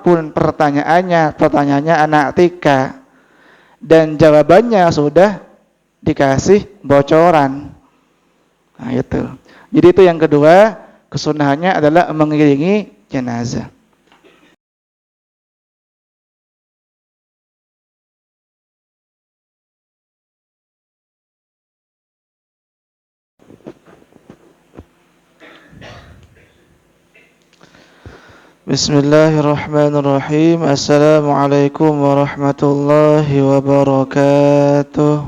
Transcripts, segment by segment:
apapun pertanyaannya anak tika dan jawabannya sudah dikasih bocoran. Nah, itu. Jadi itu yang kedua, kesunahannya adalah mengiringi jenazah. Bismillahirrahmanirrahim. Assalamualaikum warahmatullahi wabarakatuh.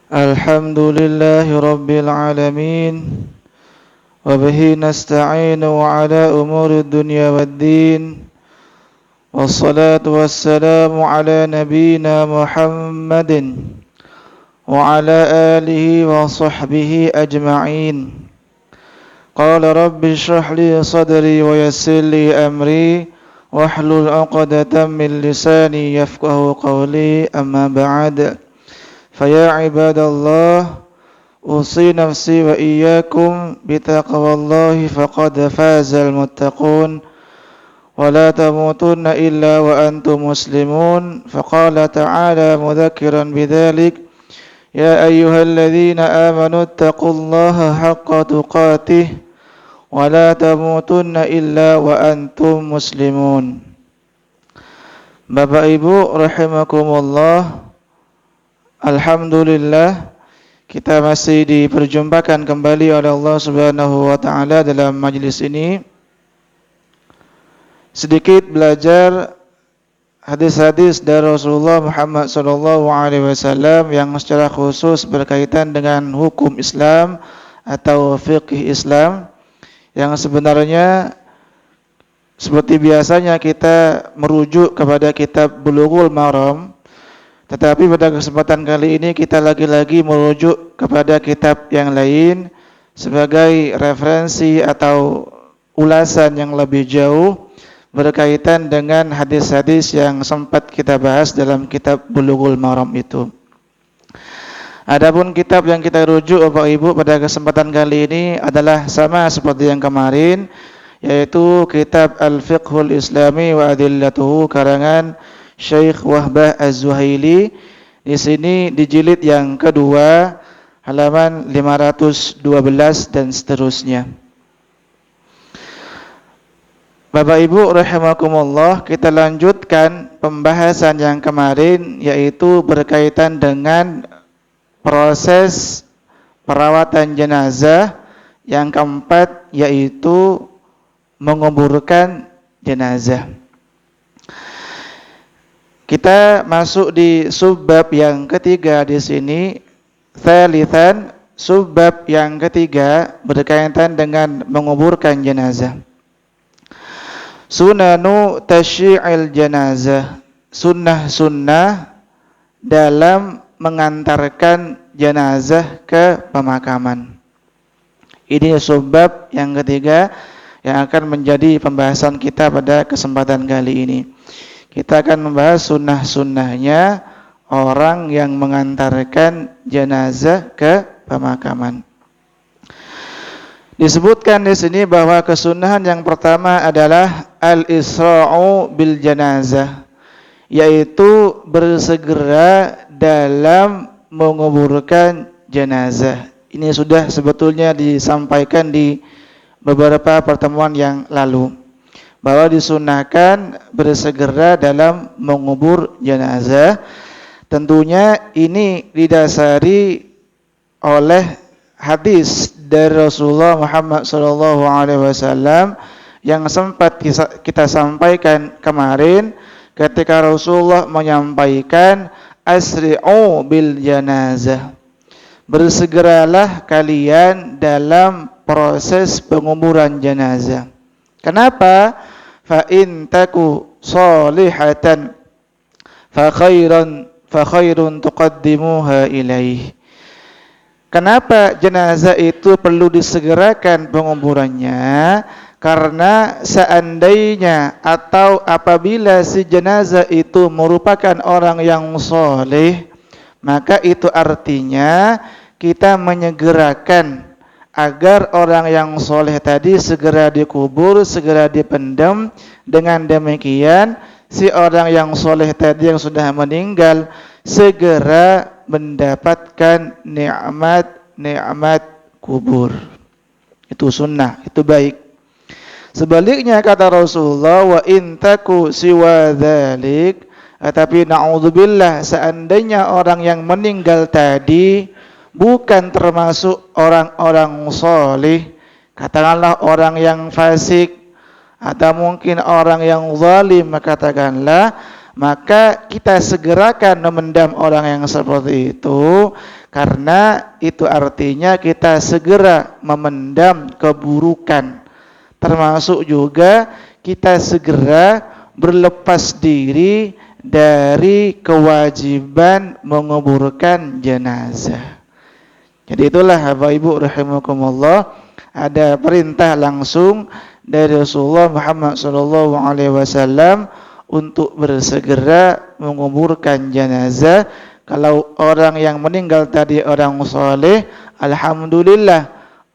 Alhamdulillahi rabbil alamin. Wa bihi nasta'inu ala umuri dunya waddin. Wassalatu wassalamu ala nabiyyina Muhammadin وعلى آله وصحبه أجمعين قال رب اشرح لي صدري ويسر لي أمري واحلل عقدة من لساني يفقه قولي أما بعد فيا عباد الله أوصي نفسي وإياكم بتقوى الله فقد فاز المتقون ولا تموتن إلا وأنتم مسلمون فقال تعالى مذكرا بذلك يا أيها الذين آمنوا اتقوا الله حق تقاته ولا تموتن إلا وأنتم مسلمون. Bapak Ibu rahimakumullah, alhamdulillah kita masih diperjumpakan kembali oleh Allah Subhanahu wa taala dalam majlis ini. Sedikit belajar hadis-hadis dari Rasulullah Muhammad SAW yang secara khusus berkaitan dengan hukum Islam atau fiqh Islam, yang sebenarnya seperti biasanya kita merujuk kepada kitab Bulughul Maram, tetapi pada kesempatan kali ini kita lagi-lagi merujuk kepada kitab yang lain sebagai referensi atau ulasan yang lebih jauh berkaitan dengan hadis-hadis yang sempat kita bahas dalam kitab Bulughul Maram itu. Adapun kitab yang kita rujuk Bapak Ibu pada kesempatan kali ini adalah sama seperti yang kemarin, yaitu kitab Al-Fiqhul Islami wa Adillatuhu karangan Syekh Wahbah Az-Zuhaili. Di sini di jilid yang kedua halaman 512 dan seterusnya. Bapak Ibu rahimakumullah, kita lanjutkan pembahasan yang kemarin, yaitu berkaitan dengan proses perawatan jenazah. Yang keempat yaitu menguburkan jenazah. Kita masuk di subbab yang ketiga di sini. Tsalitsan, subbab yang ketiga berkaitan dengan menguburkan jenazah. Sunanu tasyi'il janazah, sunnah-sunnah dalam mengantarkan jenazah ke pemakaman. Ini subbab yang ketiga yang akan menjadi pembahasan kita pada kesempatan kali ini. Kita akan membahas sunnah-sunnahnya orang yang mengantarkan jenazah ke pemakaman. Disebutkan di sini bahwa kesunahan yang pertama adalah al-isra'u bil janazah, yaitu bersegera dalam menguburkan jenazah. Ini sudah sebetulnya disampaikan di beberapa pertemuan yang lalu, bahwa disunahkan bersegera dalam mengubur jenazah. Tentunya ini didasari oleh hadis dari Rasulullah Muhammad SAW yang sempat kita sampaikan kemarin ketika Rasulullah menyampaikan asri'u bil janazah, bersegeralah kalian dalam proses penguburan jenazah. Kenapa? Fa in taku salihatan fa khairun tuqaddimuha ilaih. Kenapa jenazah itu perlu disegerakan penguburannya? Karena seandainya atau apabila si jenazah itu merupakan orang yang soleh, maka itu artinya kita menyegerakan agar orang yang soleh tadi segera dikubur, segera dipendam. Dengan demikian si orang yang soleh tadi yang sudah meninggal segera mendapatkan nikmat kubur. Itu sunnah, itu baik. Sebaliknya kata Rasulullah, wa in taku siwa dzalik, tapi naudzubillah, seandainya orang yang meninggal tadi bukan termasuk orang-orang soleh, katakanlah orang yang fasik atau mungkin orang yang zalim, katakanlah, maka kita segerakan memendam orang yang seperti itu, karena itu artinya kita segera memendam keburukan, termasuk juga kita segera berlepas diri dari kewajiban menguburkan jenazah. Jadi itulah Bapak Ibu rahimakumullah, ada perintah langsung dari Rasulullah Muhammad SAW untuk bersegera menguburkan jenazah. Kalau orang yang meninggal tadi orang saleh, alhamdulillah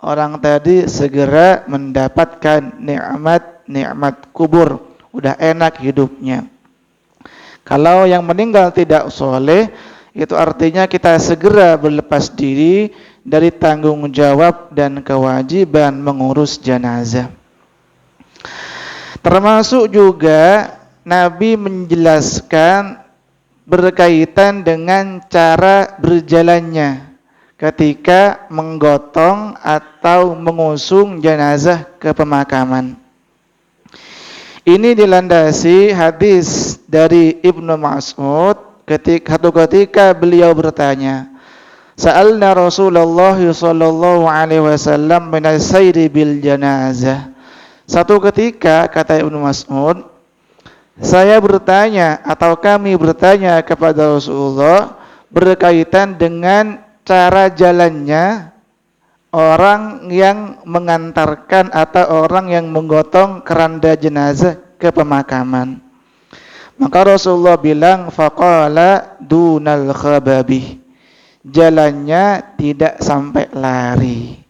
orang tadi segera mendapatkan nikmat kubur, udah enak hidupnya. Kalau yang meninggal tidak saleh, itu artinya kita segera berlepas diri dari tanggung jawab dan kewajiban mengurus jenazah. Termasuk juga Nabi menjelaskan berkaitan dengan cara berjalannya ketika menggotong atau mengusung jenazah ke pemakaman. Ini dilandasi hadis dari Ibnu Mas'ud ketika beliau bertanya, sa'alna Rasulullah sallallahu alaihi wasallam min as-sayri bil janazah. Satu ketika kata Ibnu Mas'ud, saya bertanya atau kami bertanya kepada Rasulullah berkaitan dengan cara jalannya orang yang mengantarkan atau orang yang menggotong keranda jenazah ke pemakaman. Maka Rasulullah bilang, faqala dunal khababi, jalannya tidak sampai lari,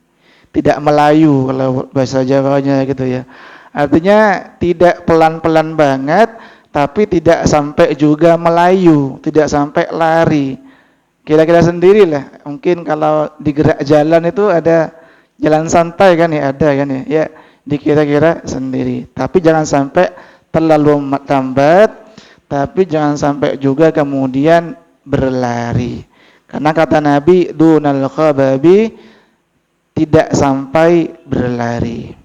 tidak melayu kalau bahasa Jawanya gitu ya. Artinya tidak pelan-pelan banget, tapi tidak sampai juga melayu, tidak sampai lari. Kira-kira sendirilah. Mungkin kalau di gerak jalan itu ada jalan santai kan ya, ada kan ya. Ya, dikira-kira sendiri. Tapi jangan sampai terlalu lambat, tapi jangan sampai juga kemudian berlari. Karena kata Nabi, dunal khababi, tidak sampai berlari.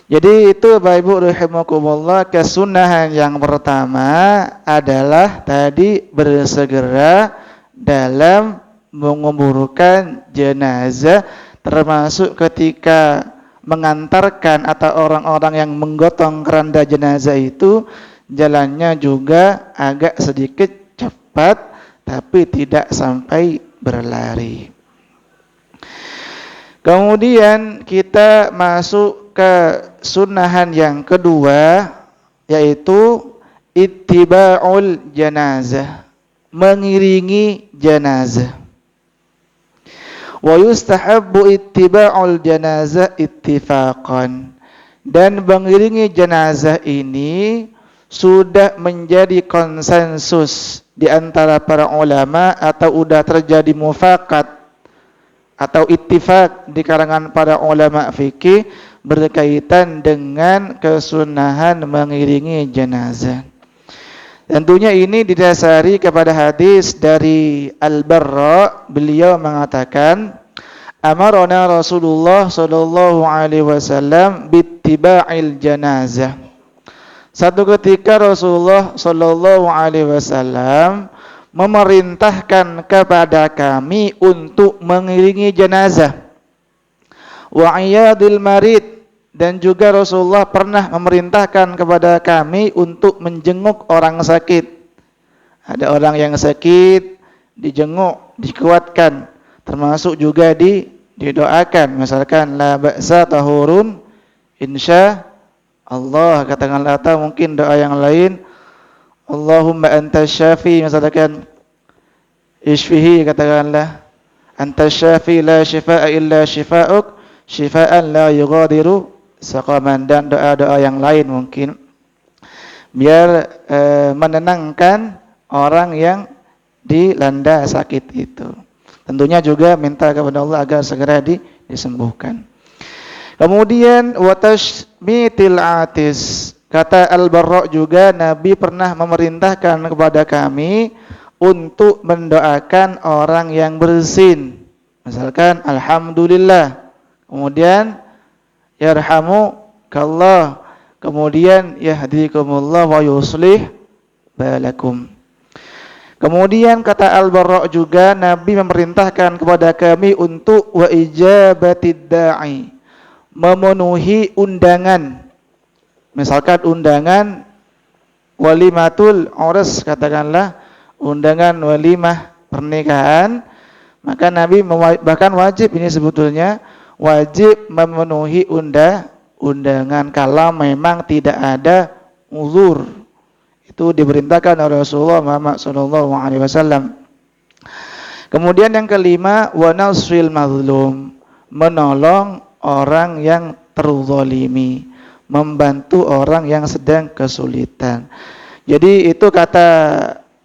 Jadi itu Bapak Ibu rahimakumullah, kesunahan yang pertama adalah tadi bersegera dalam menguburkan jenazah, termasuk ketika mengantarkan atau orang-orang yang menggotong keranda jenazah itu jalannya juga agak sedikit cepat tapi tidak sampai berlari. Kemudian kita masuk ke sunahan yang kedua, yaitu ittiba'ul janazah, mengiringi jenazah. Wa yustahabbu ittiba'ul janazah ittifaqan, dan mengiringi jenazah ini sudah menjadi konsensus di antara para ulama atau sudah terjadi mufakat atau ittifaq di kalangan para ulama fikih berkaitan dengan kesunahan mengiringi jenazah. Tentunya ini didasari kepada hadis dari Al-Barra, beliau mengatakan, amarona Rasulullah sallallahu alaihi wasallam bittiba'il janazah. Satu ketika Rasulullah sallallahu alaihi wasallam memerintahkan kepada kami untuk mengiringi jenazah, wa iyadil marid, dan juga Rasulullah pernah memerintahkan kepada kami untuk menjenguk orang sakit. Ada orang yang sakit, dijenguk, dikuatkan, termasuk juga didoakan. Misalkan la ba'sa tahurun insya Allah, katakanlah, atau mungkin doa yang lain, Allahumma anta syafi, misalkan isfihi, katakanlah, anta syafi la syifaa'a illa syifaa'uk syifaa'an la yughadiru saqaman, dan doa-doa yang lain mungkin biar menenangkan orang yang dilanda sakit itu. Tentunya juga minta kepada Allah agar segera disembuhkan. Kemudian watashmitil atis. Kata Al-Barra juga, Nabi pernah memerintahkan kepada kami untuk mendoakan orang yang bersin. Misalkan alhamdulillah. Kemudian yarhamukallah. Kemudian yahdikumullah wa yuslih balakum. Kemudian kata Al-Barra juga, Nabi memerintahkan kepada kami untuk wa ijabatid da'i, memenuhi undangan. Misalkan undangan walimatul urs, katakanlah undangan walimah pernikahan, maka Nabi bahkan wajib, ini sebetulnya wajib memenuhi undangan kalau memang tidak ada uzur. Itu diperintahkan oleh Rasulullah Muhammad SAW. Kemudian yang kelima, wa nasril mazlum, menolong orang yang terzalimi, membantu orang yang sedang kesulitan. Jadi itu kata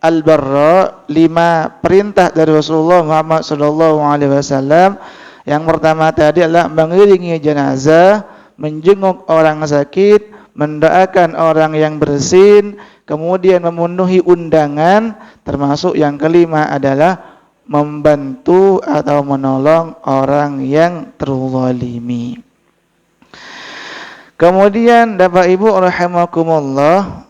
Al-Barra, 5 perintah dari Rasulullah Muhammad SAW. Yang pertama tadi adalah mengiringi jenazah, menjenguk orang sakit, mendoakan orang yang bersin, kemudian memenuhi undangan, termasuk yang kelima adalah membantu atau menolong orang yang terzalimi. Kemudian Bapak Ibu rahimakumullah,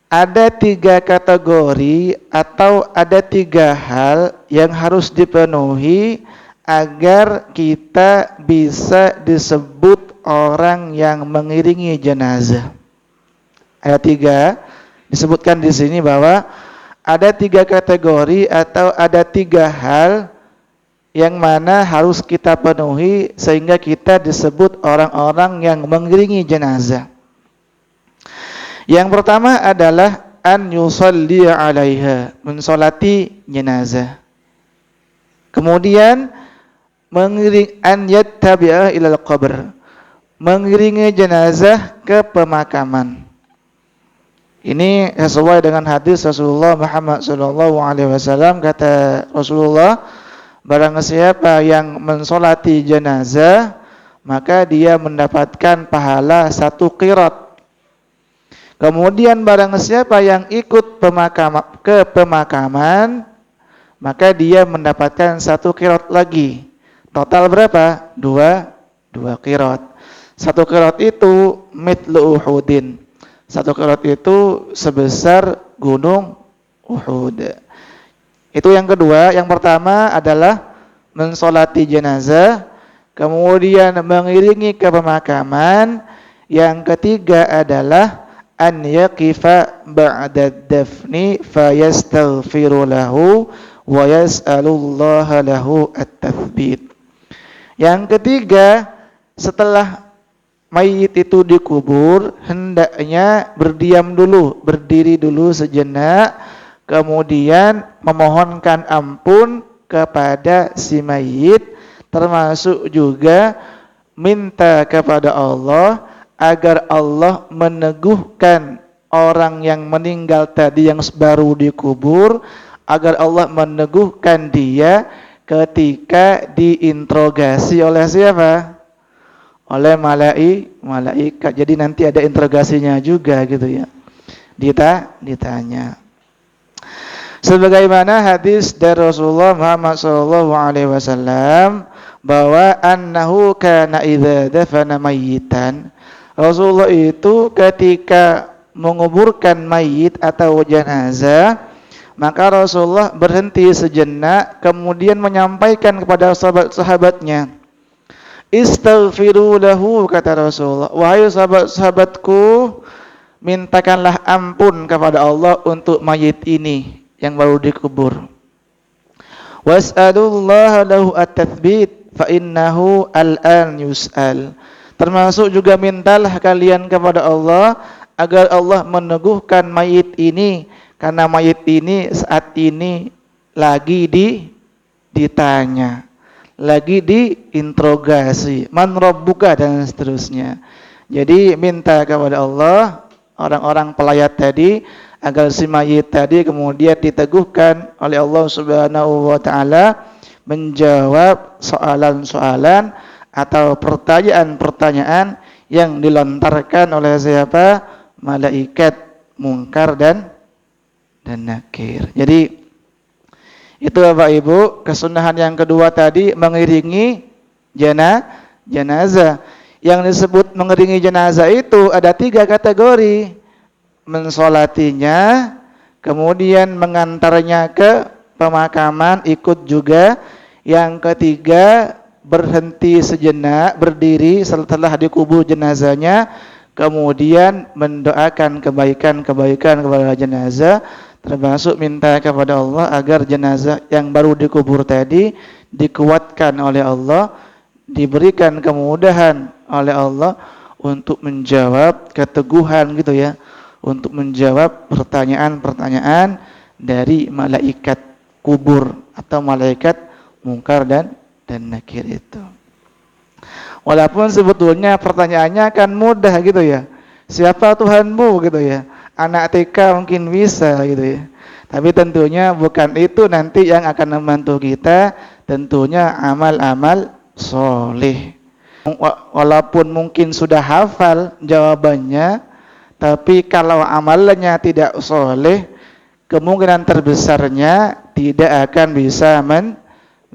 ada 3 kategori atau ada 3 hal yang harus dipenuhi agar kita bisa disebut orang yang mengiringi jenazah. Ada 3 disebutkan di sini bahwa ada 3 kategori atau ada 3 hal yang mana harus kita penuhi sehingga kita disebut orang-orang yang mengiringi jenazah. Yang pertama adalah an yusalli 'alaiha, mensolati jenazah. Kemudian mengiring an yattabi'a ilal qabr, mengiringi jenazah ke pemakaman. Ini sesuai dengan hadis Rasulullah Muhammad SAW. Kata Rasulullah, barang siapa yang mensolati jenazah, maka dia mendapatkan pahala 1 qirat. Kemudian barang siapa yang ikut ke pemakaman, maka dia mendapatkan 1 qirat lagi. Total berapa? 2 qirat. 1 qirat itu mithlu Uhudin. 1 qirat itu sebesar gunung Uhud. Itu yang kedua. Yang pertama adalah mensolati jenazah, kemudian mengiringi ke pemakaman. Yang ketiga adalah an yaqifa ba'da dafni fayastaghfiru lahu wa yas'alullaha lahu at-tathbit. Yang ketiga, setelah mayit itu dikubur, hendaknya berdiam dulu, berdiri dulu sejenak, kemudian memohonkan ampun kepada si mayit, termasuk juga minta kepada Allah agar Allah meneguhkan orang yang meninggal tadi yang baru dikubur, agar Allah meneguhkan dia ketika diinterogasi oleh siapa? Oleh malaikat. Jadi nanti ada interogasinya juga gitu ya. Ditanya. Sebagaimana hadis dari Rasulullah Muhammad SAW bahwa annahu kana idza dafana mayyitan, Rasulullah itu ketika menguburkan mayit atau jenazah, maka Rasulullah berhenti sejenak, kemudian menyampaikan kepada sahabat-sahabatnya, istaghfiru lahu, kata Rasulullah, wahai sahabat-sahabatku, mintakanlah ampun kepada Allah untuk mayit ini yang baru dikubur. Was'alullaha lahu at-tathbit fa innahu al-an yus'al. Termasuk juga mintalah kalian kepada Allah agar Allah meneguhkan mayit ini, karena mayit ini saat ini lagi ditanya, lagi diinterogasi, man rabbuka dan seterusnya. Jadi minta kepada Allah orang-orang pelayat tadi agar si mayit tadi kemudian diteguhkan oleh Allah Subhanahu wa taala menjawab soalan-soalan atau pertanyaan-pertanyaan yang dilontarkan oleh siapa? Malaikat Munkar dan Nakir. Jadi itu Bapak Ibu, kesunahan yang kedua tadi mengiringi jenazah. Yang disebut mengiringi jenazah itu ada 3 kategori. Mensolatinya, kemudian mengantarnya ke pemakaman ikut juga. Yang ketiga, berhenti sejenak, berdiri setelah dikubur jenazahnya, kemudian mendoakan kebaikan-kebaikan kepada jenazah, termasuk minta kepada Allah agar jenazah yang baru dikubur tadi dikuatkan oleh Allah, diberikan kemudahan oleh Allah untuk menjawab keteguhan gitu ya, untuk menjawab pertanyaan-pertanyaan dari malaikat kubur atau malaikat Munkar dan Nakir itu. Walaupun sebetulnya pertanyaannya kan mudah gitu ya. Siapa Tuhanmu gitu ya. Anak TK mungkin bisa gitu ya. Tapi tentunya bukan itu nanti yang akan membantu kita, tentunya amal-amal soleh. Walaupun mungkin sudah hafal jawabannya, tapi kalau amalannya tidak soleh, kemungkinan terbesarnya tidak akan bisa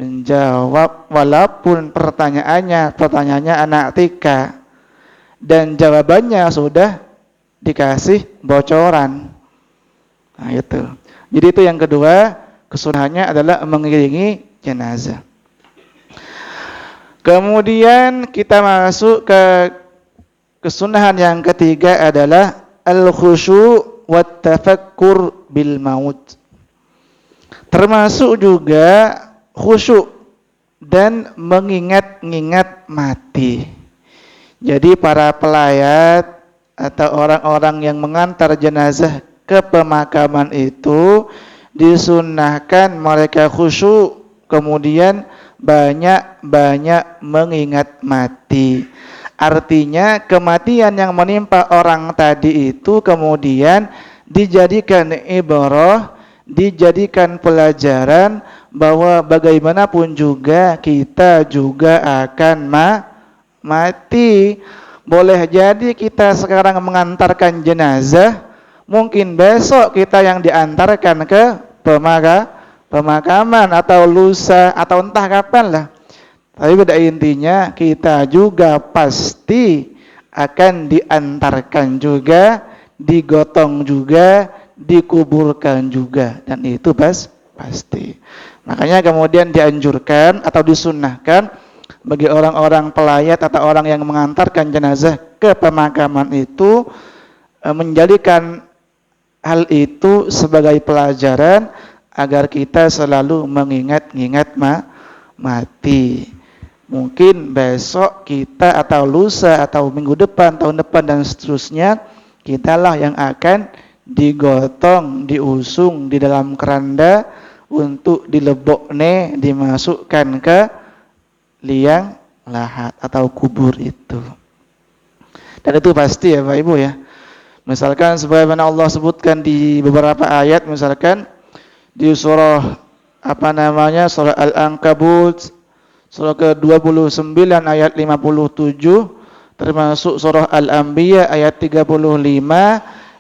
menjawab walaupun pertanyaannya anak TK dan jawabannya sudah dikasih bocoran. Nah itu. Jadi itu yang kedua, kesunahannya adalah mengiringi jenazah. Kemudian kita masuk ke kesunahan yang ketiga adalah al-khusyu' wat tafakkur bil maut. Termasuk juga khusyuk dan mengingat-ingat mati. Jadi para pelayat atau orang-orang yang mengantar jenazah ke pemakaman itu disunnahkan mereka khusyuk, kemudian banyak-banyak mengingat mati. Artinya kematian yang menimpa orang tadi itu kemudian dijadikan ibrah, dijadikan pelajaran bahwa bagaimanapun juga kita juga akan mati. Boleh jadi kita sekarang mengantarkan jenazah, mungkin besok kita yang diantarkan ke pemakaman atau lusa atau entah kapan lah. Tapi pada intinya kita juga pasti akan diantarkan juga, digotong juga, dikuburkan juga, dan itu pasti. Makanya kemudian dianjurkan atau disunnahkan bagi orang-orang pelayat atau orang yang mengantarkan jenazah ke pemakaman itu menjadikan hal itu sebagai pelajaran agar kita selalu mengingat-ingat mati. Mungkin besok kita atau lusa atau minggu depan, tahun depan dan seterusnya, kitalah yang akan digotong, diusung di dalam keranda untuk dilebokne, dimasukkan ke liang lahat atau kubur itu. Dan itu pasti ya Bapak Ibu ya. Misalkan sebagaimana Allah sebutkan di beberapa ayat, misalkan di surah surah Al-Ankabut surah ke-29 ayat 57, termasuk surah Al-Anbiya ayat 35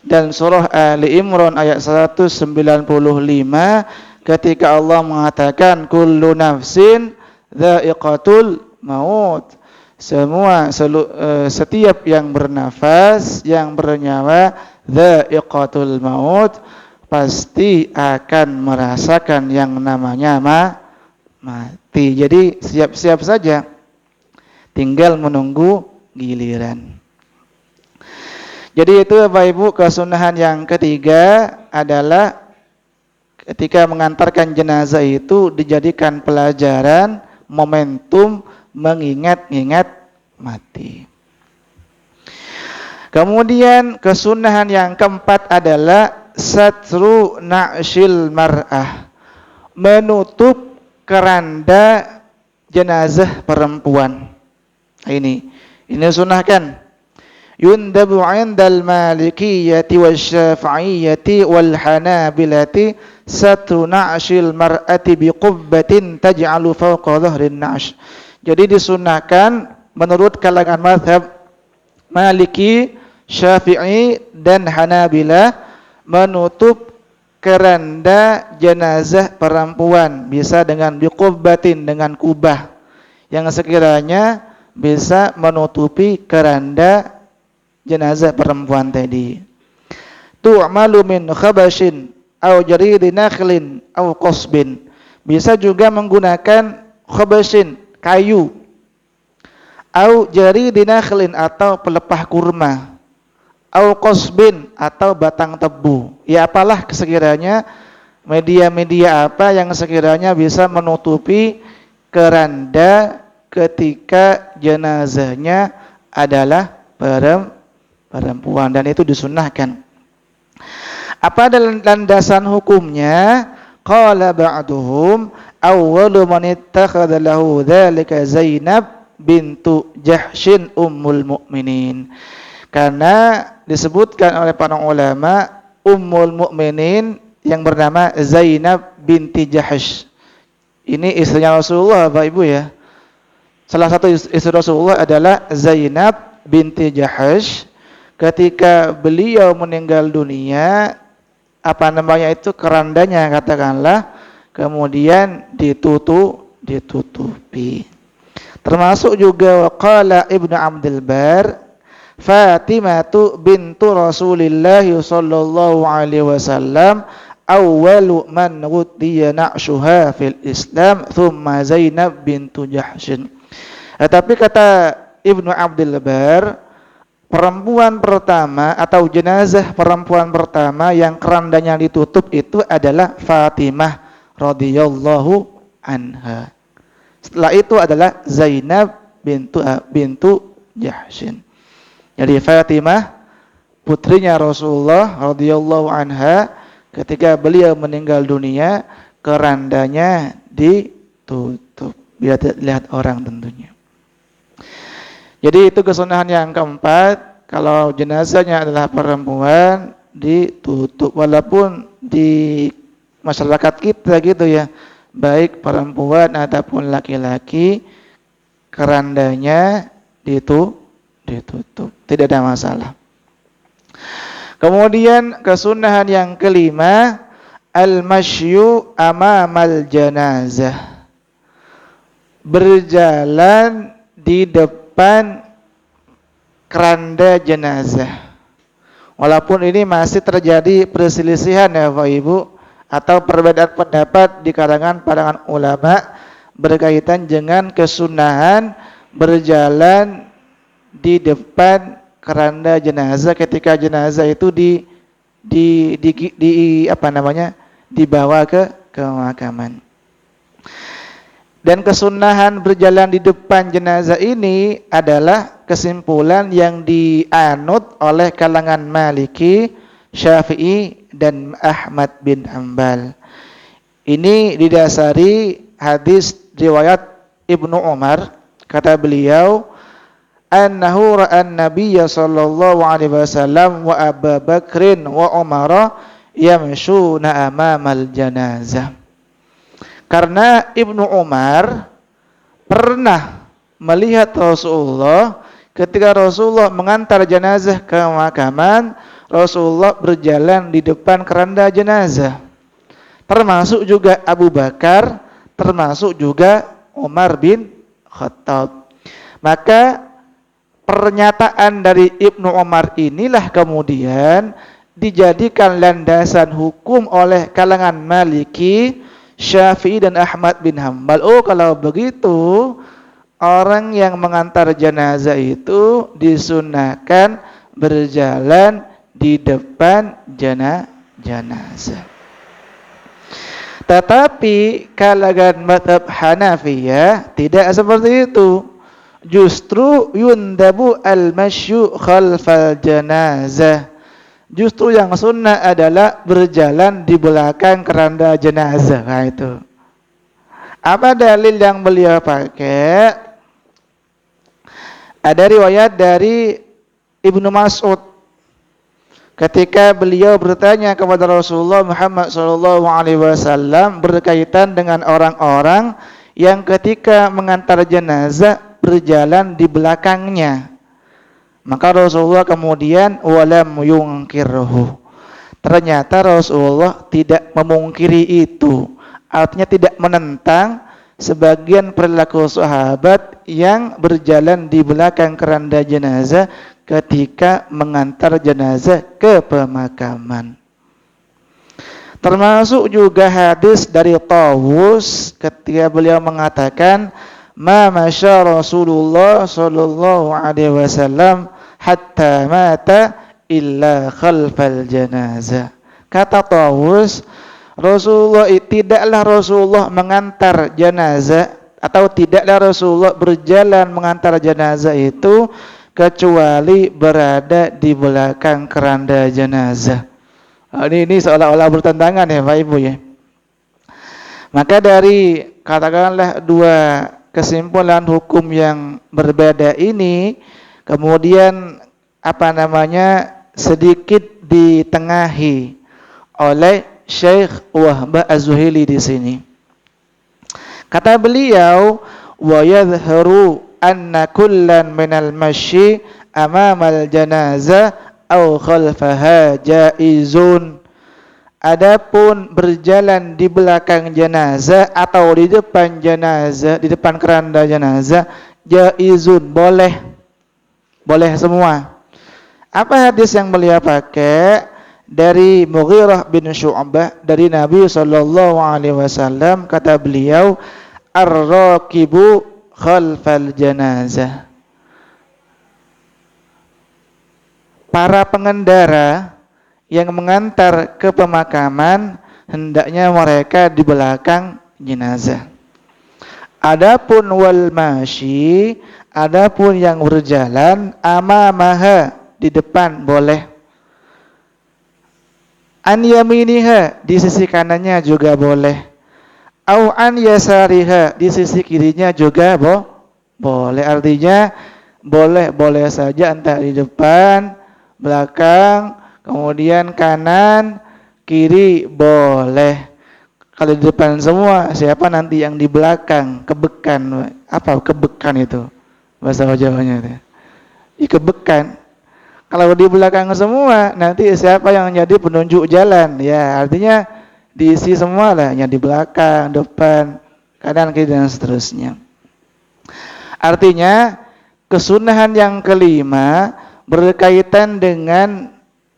dan surah Ali Imran ayat 195 ketika Allah mengatakan kullu nafsin dha'iqatul maut. Setiap yang bernafas, yang bernyawa, dha'iqatul maut, pasti akan merasakan yang namanya mati. Jadi siap-siap saja, tinggal menunggu giliran. Jadi itu Bapak Ibu, kesunahan yang ketiga adalah ketika mengantarkan jenazah itu dijadikan pelajaran, momentum mengingat-ingat mati. Kemudian kesunahan yang keempat adalah satru na'syil mar'ah, menutup keranda jenazah perempuan. Nah, ini sunahkan. Yundabu 'indal malikiyyati wasyafi'iyyati wal hanabilati satru na'shil mar'ati biqubbatin taj'alu fawqa dhahrin na'sh. Jadi disunahkan menurut kalangan mazhab Maliki, Syafi'i dan Hanabilah menutup keranda jenazah perempuan bisa dengan biqubbatin, dengan kubah yang sekiranya bisa menutupi keranda jenazah perempuan tadi. Tu'malu min khabashin aw jaridi nakhlin aw qasbin. Bisa juga menggunakan khabashin, kayu, au jaridi nakhlin atau pelepah kurma, au qasbin atau batang tebu. Ya apalah sekiranya media-media apa yang sekiranya bisa menutupi keranda ketika jenazahnya adalah perempuan, dan itu disunnahkan. Apa landasan hukumnya? Qala ba'duhum awwalu man ittakhadha lahu dzalika Zainab bintu Jahsyin ummul mukminin. Karena disebutkan oleh para ulama ummul mukminin yang bernama Zainab binti Jahsh. Ini istrinya Rasulullah, Bapak Ibu ya. Salah satu istri Rasulullah adalah Zainab binti Jahsh. Ketika beliau meninggal dunia, kerandanya katakanlah, kemudian ditutupi. Termasuk juga waqala Ibnu Abdul Bar, Fatimatu bintu Rasulillah sallallahu alaihi wasallam awwalu man ghutiya na'shuha fil Islam thumma Zainab bintu Jahsyin. Tetapi kata Ibnu Abdul Bar, perempuan pertama atau jenazah perempuan pertama yang kerandanya ditutup itu adalah Fatimah radhiyallahu anha. Setelah itu adalah Zainab bintu Jahsyin. Jadi Fatimah putrinya Rasulullah radhiyallahu anha, ketika beliau meninggal dunia kerandanya ditutup. Biar lihat orang tentunya. Jadi itu kesunahan yang keempat, kalau jenazahnya adalah perempuan ditutup, walaupun di masyarakat kita gitu ya, baik perempuan ataupun laki-laki kerandanya ditutup, tidak ada masalah. Kemudian kesunahan yang kelima, al-masyu amamal janazah, berjalan di depan keranda jenazah. Walaupun ini masih terjadi perselisihan ya Bapak Ibu, atau perbedaan pendapat di kalangan para ulama berkaitan dengan kesunahan berjalan di depan keranda jenazah ketika jenazah itu dibawa ke pemakaman. Dan kesunahan berjalan di depan jenazah ini adalah kesimpulan yang dianut oleh kalangan Maliki, Syafi'i, dan Ahmad bin Hanbal. Ini didasari hadis riwayat Ibnu Umar, kata beliau, annahu ra'an nabiyya sallallahu alaihi wasallam wa Abu Bakrin wa Umar yamshuna amamal janazah. Karena Ibnu Umar pernah melihat Rasulullah ketika Rasulullah mengantar jenazah ke pemakaman, Rasulullah berjalan di depan keranda jenazah. Termasuk juga Abu Bakar, termasuk juga Umar bin Khattab. Maka pernyataan dari Ibnu Umar inilah kemudian dijadikan landasan hukum oleh kalangan Maliki, Syafi'i, dan Ahmad bin Hanbal. Oh, kalau begitu orang yang mengantar jenazah itu disunahkan berjalan di depan jenazah. Tetapi kalangan mazhab Hanafiyah tidak seperti itu. Justru yundabu al-masyu khalfal janazah. Justru yang sunnah adalah berjalan di belakang keranda jenazah. Nah itu. Apa dalil yang beliau pakai? Ada riwayat dari Ibnu Mas'ud ketika beliau bertanya kepada Rasulullah Muhammad SAW berkaitan dengan orang-orang yang ketika mengantar jenazah berjalan di belakangnya. Maka Rasulullah kemudian walam yungkirhu. Ternyata Rasulullah tidak memungkiri itu. Artinya tidak menentang sebagian perilaku sahabat yang berjalan di belakang keranda jenazah ketika mengantar jenazah ke pemakaman. Termasuk juga hadis dari Tawus ketika beliau mengatakan ma masya Rasulullah sallallahu alaihi wasallam hatta mata illa khalfal janazah. Kata Tawus, tidaklah Rasulullah mengantar jenazah atau tidaklah Rasulullah berjalan mengantar jenazah itu kecuali berada di belakang keranda jenazah. Ini seolah-olah bertentangan ya Pak Ibu ya. Maka dari katakanlah dua kesimpulan hukum yang berbeda ini kemudian sedikit ditengahi oleh Syekh Wahbah Az-Zuhaili di sini. Kata beliau, wa yadhharu anna kullan minal masyi amamal janazah aw khalfaha jaizun. Adapun berjalan di belakang jenazah atau di depan jenazah, di depan keranda jenazah, jaizun, boleh semua. Apa hadis yang beliau pakai? Dari Mughirah bin Syu'bah dari Nabi sallallahu alaihi wasallam, kata beliau, ar-raqibu khalfal janazah. Para pengendara yang mengantar ke pemakaman hendaknya mereka di belakang jenazah. Adapun wal masyi, adapun yang berjalan amamaha, di depan boleh. An yaminiha, di sisi kanannya juga boleh. Au an yasariha, di sisi kirinya juga boleh. Artinya boleh saja entah di depan, belakang, kemudian kanan, kiri boleh. Kalau di depan semua, siapa nanti yang di belakang? Kebekan. Apa kebekan itu? Bahasa Jawanya itu. Kebekan. Kalau di belakang semua, nanti siapa yang jadi penunjuk jalan? Ya, artinya diisi semua lah, yang di belakang, depan, kanan, kiri, dan seterusnya. Artinya, kesunahan yang kelima berkaitan dengan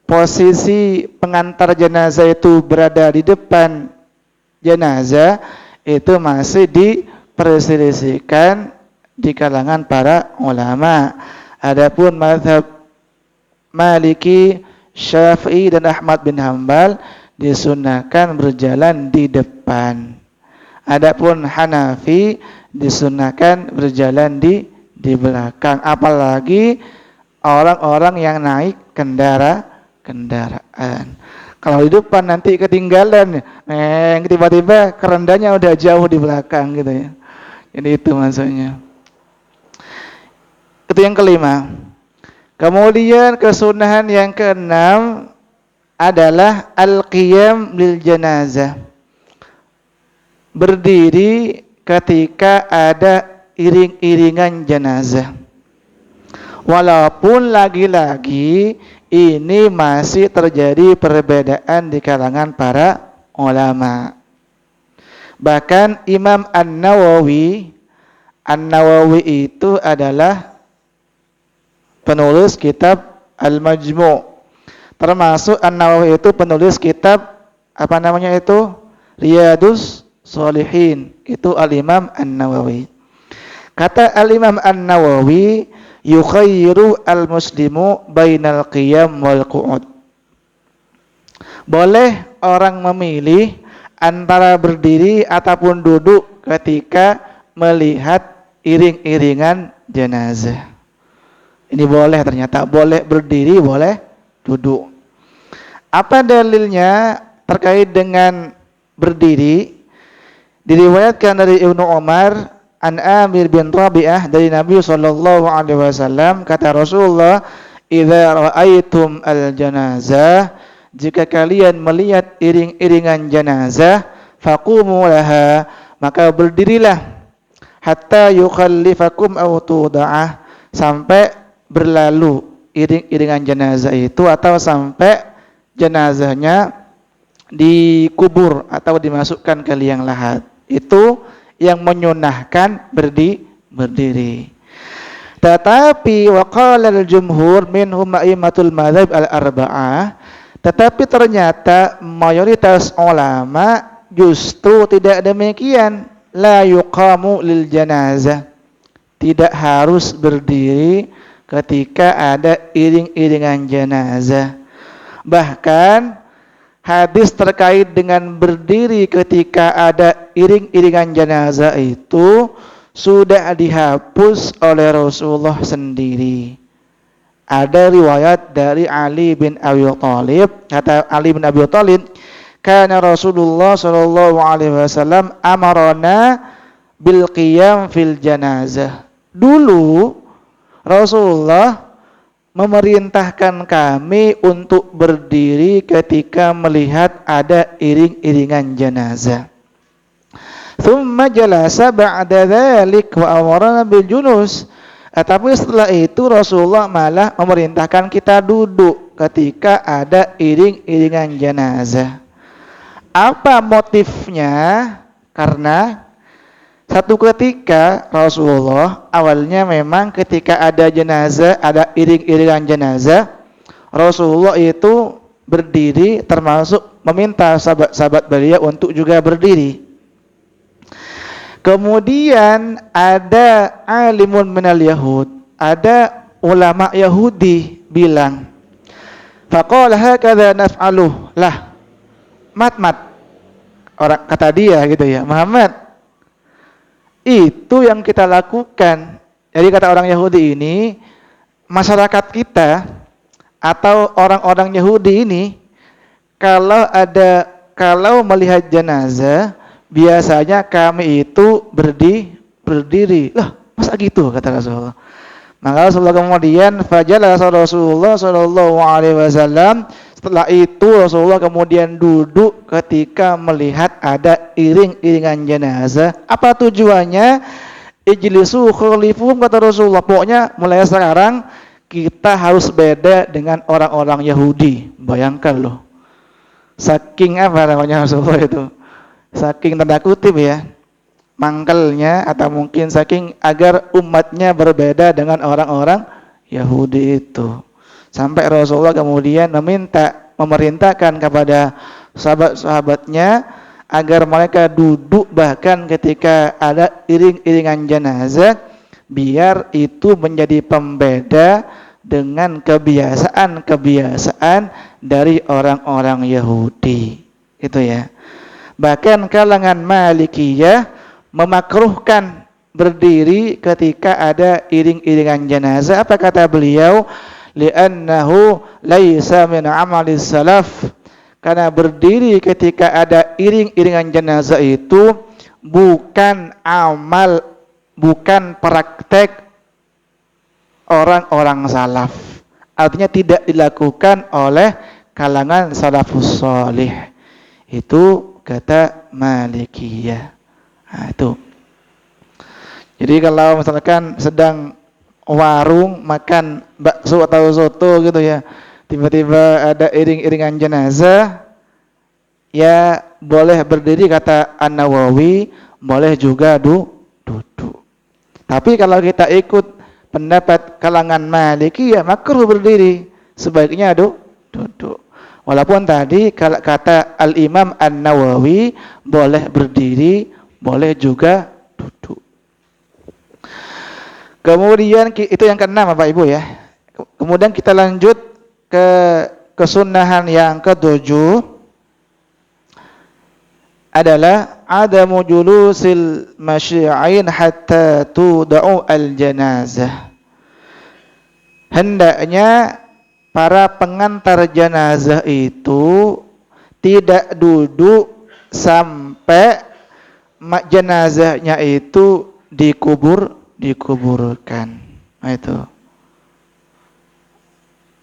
posisi pengantar jenazah itu berada di depan jenazah, itu masih diperselisihkan di kalangan para ulama. Adapun mazhab Maliki, Syafi'i dan Ahmad bin Hanbal disunahkan berjalan di depan. Adapun Hanafi disunahkan berjalan di belakang. Apalagi orang-orang yang naik kendaraan. Kalau di depan nanti ketinggalan, tiba-tiba kerandanya udah jauh di belakang gitu ya. Jadi itu maksudnya. Itu yang kelima. Kemudian kesunahan yang keenam adalah al-qiyam lil janazah. Berdiri ketika ada iring-iringan jenazah. Walaupun lagi-lagi ini masih terjadi perbedaan di kalangan para ulama. Bahkan Imam An-Nawawi itu adalah penulis kitab Al-Majmu'. Termasuk An-Nawawi itu penulis kitab Riyadus Shalihin. Itu Al-Imam An-Nawawi. Kata Al-Imam An-Nawawi, yukhayyiru al-muslimu bainal qiyam wal qu'ud. Boleh orang memilih antara berdiri ataupun duduk ketika melihat iring-iringan jenazah. Ini boleh, ternyata boleh berdiri, boleh duduk. Apa dalilnya terkait dengan berdiri? Diriwayatkan dari Ibnu Umar an Amir bin Rabi'ah dari Nabi sallallahu alaihi wasallam, kata Rasulullah, "Idza ra'aitum al-janazah, jika kalian melihat iring-iringan jenazah, faqumu laha, maka berdirilah, hatta yukhallifakum aw tuda'ah, sampai berlalu iring-iringan jenazah itu atau sampai jenazahnya dikubur atau dimasukkan ke liang lahat. Itu yang menyunahkan berdiri. Tetapi waqala al-jumhur minhum a'immatul madzhab al-arba'ah, tetapi ternyata mayoritas ulama justru tidak demikian. La yuqamu lil janazah, tidak harus berdiri ketika ada iring-iringan jenazah. Bahkan hadis terkait dengan berdiri ketika ada iring-iringan jenazah itu sudah dihapus oleh Rasulullah sendiri. Ada riwayat dari Ali bin Abi Thalib, kata Ali bin Abi Thalib, kana Rasulullah sallallahu alaihi wasallam amarna bil qiyam fil janazah. Dulu Rasulullah memerintahkan kami untuk berdiri ketika melihat ada iring-iringan jenazah. Tsumma jalasa ba'da dzalik wa amarna bil julus. Tapi setelah itu Rasulullah malah memerintahkan kita duduk ketika ada iring-iringan jenazah. Apa motifnya? Karena satu ketika Rasulullah awalnya memang ketika ada jenazah, ada iring-iringan jenazah, Rasulullah itu berdiri, termasuk meminta sahabat-sahabat beliau untuk juga berdiri. Kemudian ada alimun minal Yahud, ada ulama Yahudi bilang, faqala hakadha naf'aluh lah, mat, orang kata dia gitu ya, Muhammad, itu yang kita lakukan. Jadi kata orang Yahudi ini, masyarakat kita atau orang-orang Yahudi ini kalau melihat jenazah biasanya kami itu berdiri. Lah, masa gitu kata Rasulullah. Maka Rasulullah kemudian fajalasa Rasulullah sallallahu alaihi wasallam, setelah itu Rasulullah kemudian duduk ketika melihat ada iring-iringan jenazah. Apa tujuannya? Ijlisu khalifuhum, kata Rasulullah. Pokoknya mulai sekarang kita harus beda dengan orang-orang Yahudi. Bayangkan loh. Saking apa namanya Rasulullah itu? Saking tanda kutip ya. Mangkelnya atau mungkin saking agar umatnya berbeda dengan orang-orang Yahudi itu. Sampai Rasulullah kemudian memerintahkan kepada sahabat-sahabatnya agar mereka duduk bahkan ketika ada iring-iringan jenazah, biar itu menjadi pembeda dengan kebiasaan-kebiasaan dari orang-orang Yahudi. Itu ya. Bahkan kalangan Malikiyah memakruhkan berdiri ketika ada iring-iringan jenazah. Apa kata beliau? Li'annahu laisa min amalis salaf. Karena berdiri ketika ada iring-iringan jenazah itu bukan praktek orang-orang salaf. Artinya tidak dilakukan oleh kalangan salafus salih. Itu kata Malikiyah. Nah, itu. Jadi kalau misalkan sedang warung makan bakso atau soto gitu ya, tiba-tiba ada iring-iringan jenazah, ya boleh berdiri kata An-Nawawi, boleh juga duduk. Tapi kalau kita ikut pendapat kalangan Maliki, ya makruh berdiri, sebaiknya duduk. Walaupun tadi kalau kata Al-Imam An-Nawawi boleh berdiri, boleh juga duduk. Kemudian itu yang keenam Bapak Ibu ya. Kemudian kita lanjut ke kesunahan yang ketujuh adalah adamu julusil masyi'in hatta tuda'u al-janazah. Hendaknya para pengantar jenazah itu tidak duduk sampai jenazahnya itu dikuburkan. Nah itu.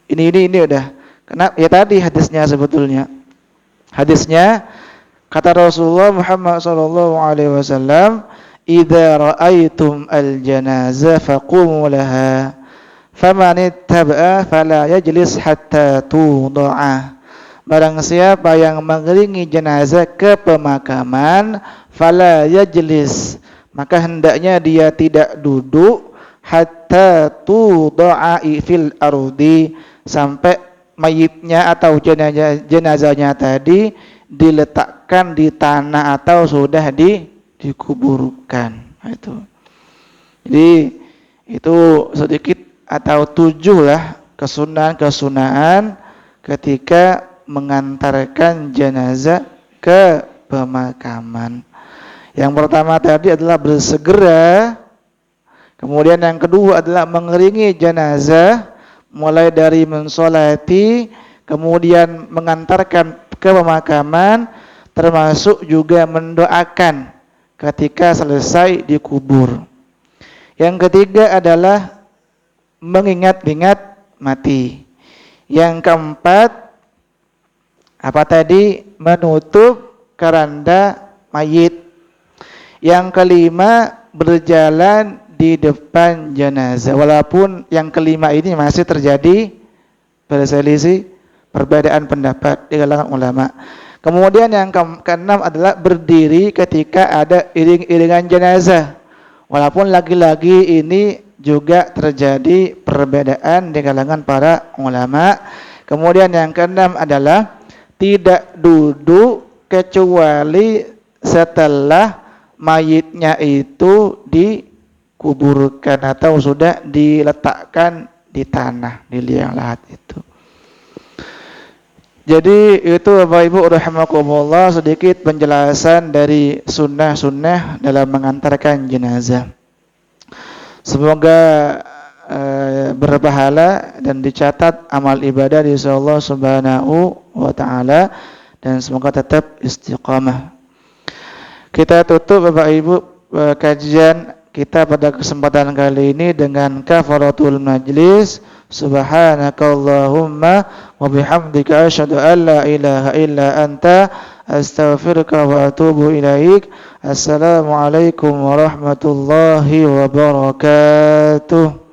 Ini udah. Kenapa? Ya tadi hadisnya sebetulnya. Hadisnya kata Rasulullah Muhammad sallallahu alaihi wasallam, "Idza ra'aitum al-janazah faqumu laha, faman ittaba'a fala yajlis hatta tud'a." Barang siapa yang mengiringi jenazah ke pemakaman, fala yajlis, maka hendaknya dia tidak duduk hatta tud'a fil ardi, sampai mayitnya atau jenazahnya tadi diletakkan di tanah atau sudah dikuburkan. Nah, itu. Jadi itu sedikit atau 7 lah kesunahan ketika mengantarkan jenazah ke pemakaman. Yang pertama tadi adalah bersegera. Kemudian yang kedua adalah mengiringi jenazah mulai dari mensolati, kemudian mengantarkan ke pemakaman, termasuk juga mendoakan ketika selesai dikubur. Yang ketiga adalah mengingat-ingat mati. Yang keempat apa tadi? Menutup keranda mayit. Yang kelima berjalan di depan jenazah. Walaupun yang kelima ini masih terjadi berselisih, perbedaan pendapat di kalangan ulama. Kemudian yang keenam adalah berdiri ketika ada iring-iringan jenazah. Walaupun lagi-lagi ini juga terjadi perbedaan di kalangan para ulama. Kemudian yang keenam adalah tidak duduk kecuali setelah mayitnya itu dikuburkan atau sudah diletakkan di tanah, di liang lahat itu. Jadi itu Bapak Ibu rahimakumullah sedikit penjelasan dari sunnah-sunnah dalam mengantarkan jenazah. Semoga berpahala dan dicatat amal ibadah di sisi Allah Subhanahu wa taala dan semoga tetap istiqamah. Kita tutup Bapak Ibu kajian kita pada kesempatan kali ini dengan kafaratul majlis. Subhanakallahumma wa bihamdika asyhadu an la ilaha illa anta astaghfiruka wa atubu ilaik. Assalamualaikum warahmatullahi wabarakatuh.